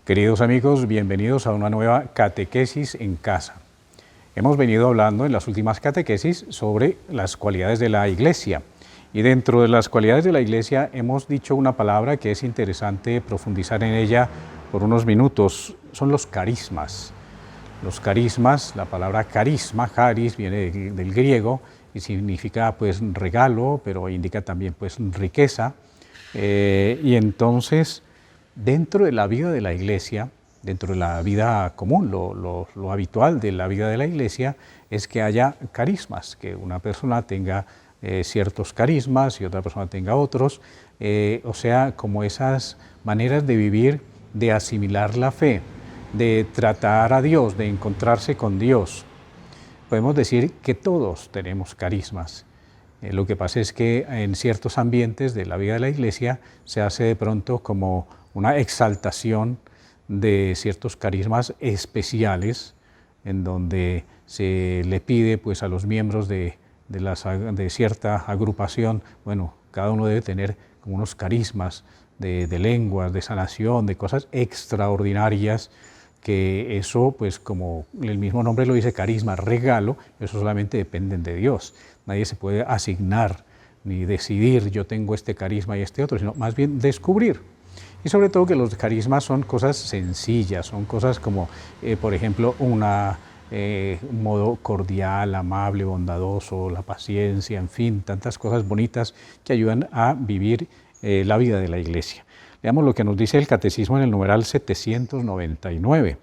Queridos amigos, bienvenidos a una nueva catequesis en casa. Hemos venido hablando en las últimas catequesis sobre las cualidades de la Iglesia. Y dentro de las cualidades de la Iglesia hemos dicho una palabra que es interesante profundizar en ella por unos minutos. Son los carismas. Los carismas, la palabra carisma, charis, viene del griego y significa pues regalo, pero indica también pues riqueza. Y entonces, dentro de la vida de la Iglesia, dentro de la vida común, lo habitual de la vida de la Iglesia es que haya carismas, que una persona tenga ciertos carismas y otra persona tenga otros, o sea, como esas maneras de vivir, de asimilar la fe, de tratar a Dios, de encontrarse con Dios. Podemos decir que todos tenemos carismas. Lo que pasa es que en ciertos ambientes de la vida de la Iglesia se hace de pronto como una exaltación de ciertos carismas especiales, en donde se le pide pues, a los miembros de cierta agrupación, bueno, cada uno debe tener como unos carismas de lenguas, de sanación, de cosas extraordinarias, que eso, pues como el mismo nombre lo dice, carisma, regalo, eso solamente dependen de Dios. Nadie se puede asignar ni decidir yo tengo este carisma y este otro, sino más bien descubrir. Y sobre todo que los carismas son cosas sencillas, son cosas como, por ejemplo, un modo cordial, amable, bondadoso, la paciencia, en fin, tantas cosas bonitas que ayudan a vivir la vida de la Iglesia. Veamos lo que nos dice el Catecismo en el numeral 799.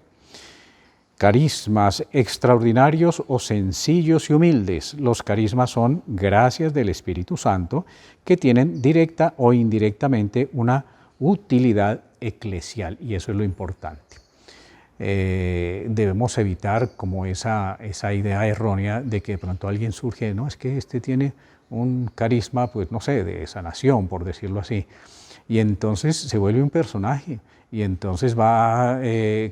Carismas extraordinarios o sencillos y humildes. Los carismas son gracias del Espíritu Santo que tienen directa o indirectamente una utilidad eclesial, y eso es lo importante. Debemos evitar como esa idea errónea de que de pronto alguien surge, no, es que este tiene un carisma, pues no sé, de sanación, por decirlo así, y entonces se vuelve un personaje, y entonces va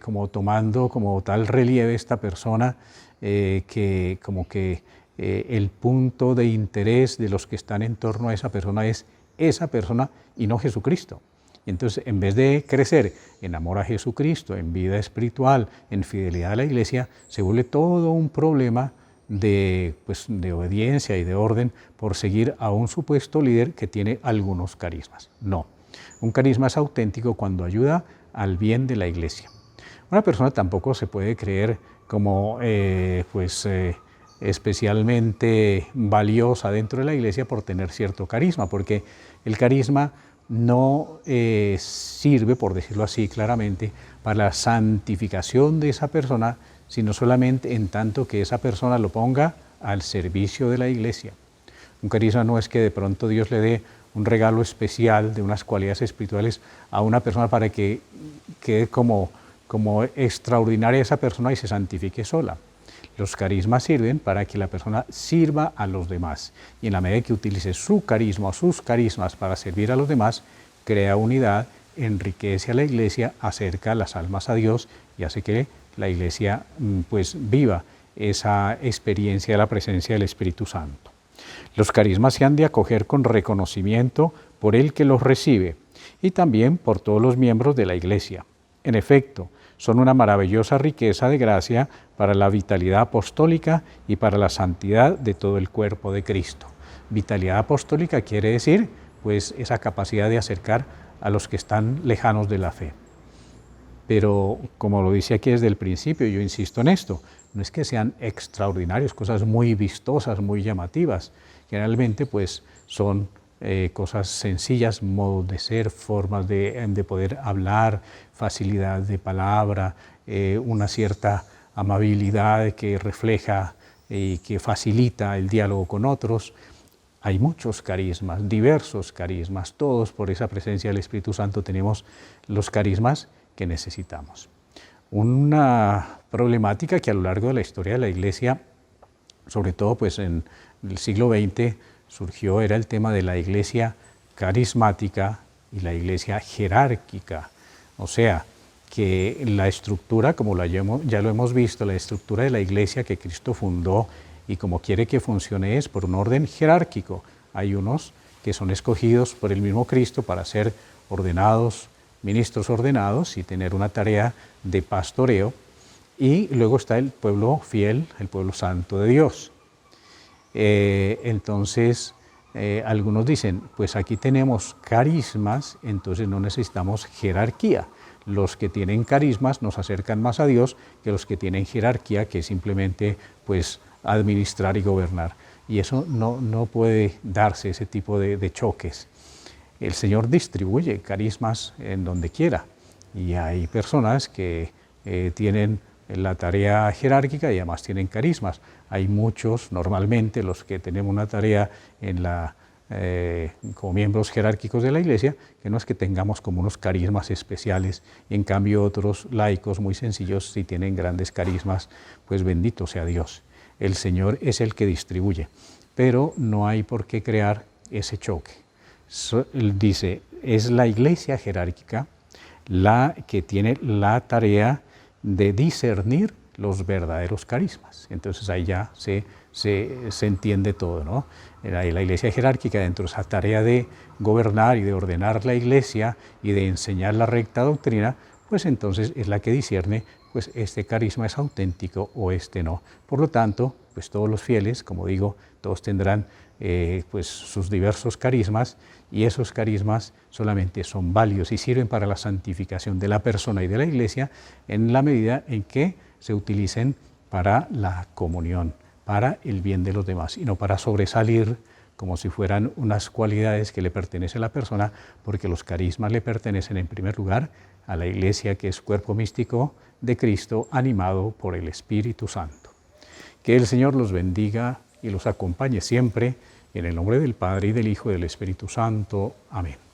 como tomando como tal relieve esta persona que como que el punto de interés de los que están en torno a esa persona es esa persona y no Jesucristo. Y entonces, en vez de crecer en amor a Jesucristo, en vida espiritual, en fidelidad a la Iglesia, se vuelve todo un problema de obediencia y de orden por seguir a un supuesto líder que tiene algunos carismas. No, un carisma es auténtico cuando ayuda al bien de la Iglesia. Una persona tampoco se puede creer como especialmente valiosa dentro de la Iglesia por tener cierto carisma, porque el carisma no sirve, por decirlo así claramente, para la santificación de esa persona, sino solamente en tanto que esa persona lo ponga al servicio de la Iglesia. Un carisma no es que de pronto Dios le dé un regalo especial de unas cualidades espirituales a una persona para que quede como extraordinaria esa persona y se santifique sola. Los carismas sirven para que la persona sirva a los demás, y en la medida que utilice su carisma o sus carismas para servir a los demás, crea unidad, enriquece a la Iglesia, acerca las almas a Dios y hace que la Iglesia pues viva esa experiencia de la presencia del Espíritu Santo. Los carismas se han de acoger con reconocimiento por el que los recibe y también por todos los miembros de la Iglesia. En efecto, son una maravillosa riqueza de gracia para la vitalidad apostólica y para la santidad de todo el cuerpo de Cristo. Vitalidad apostólica quiere decir, pues, esa capacidad de acercar a los que están lejanos de la fe. Pero, como lo dice aquí desde el principio, yo insisto en esto, no es que sean extraordinarios, cosas muy vistosas, muy llamativas. Generalmente, pues, son cosas sencillas, modos de ser, formas de poder hablar, facilidad de palabra, una cierta amabilidad que refleja y que facilita el diálogo con otros. Hay muchos carismas, diversos carismas, todos por esa presencia del Espíritu Santo tenemos los carismas que necesitamos. Una problemática que a lo largo de la historia de la Iglesia, sobre todo pues en el siglo XX, surgió era el tema de la Iglesia carismática y la Iglesia jerárquica. O sea, que la estructura, como ya lo hemos visto, la estructura de la Iglesia que Cristo fundó y como quiere que funcione es por un orden jerárquico. Hay unos que son escogidos por el mismo Cristo para ser ordenados ministros ordenados y tener una tarea de pastoreo. Y luego está el pueblo fiel, el pueblo santo de Dios. Entonces, algunos dicen, pues aquí tenemos carismas, entonces no necesitamos jerarquía. Los que tienen carismas nos acercan más a Dios que los que tienen jerarquía, que es simplemente pues, administrar y gobernar. Y eso no puede darse, ese tipo de choques. El Señor distribuye carismas en donde quiera. Y hay personas que tienen la tarea jerárquica y además tienen carismas. Hay muchos, normalmente los que tenemos una tarea como miembros jerárquicos de la Iglesia, que no es que tengamos como unos carismas especiales, y en cambio otros laicos muy sencillos sí tienen grandes carismas, pues bendito sea Dios. El Señor es el que distribuye, pero no hay por qué crear ese choque. Dice, es la Iglesia jerárquica la que tiene la tarea de discernir los verdaderos carismas. Entonces ahí ya se entiende todo, ¿no? La Iglesia jerárquica, dentro de esa tarea de gobernar y de ordenar la Iglesia y de enseñar la recta doctrina, pues entonces es la que discierne, pues este carisma es auténtico o este no. Por lo tanto, pues todos los fieles, como digo, todos tendrán pues sus diversos carismas, y esos carismas solamente son válidos y sirven para la santificación de la persona y de la Iglesia en la medida en que se utilicen para la comunión, para el bien de los demás, y no para sobresalir como si fueran unas cualidades que le pertenecen a la persona, porque los carismas le pertenecen en primer lugar a la Iglesia, que es cuerpo místico de Cristo, animado por el Espíritu Santo. Que el Señor los bendiga y los acompañe siempre, en el nombre del Padre, y del Hijo, y del Espíritu Santo. Amén.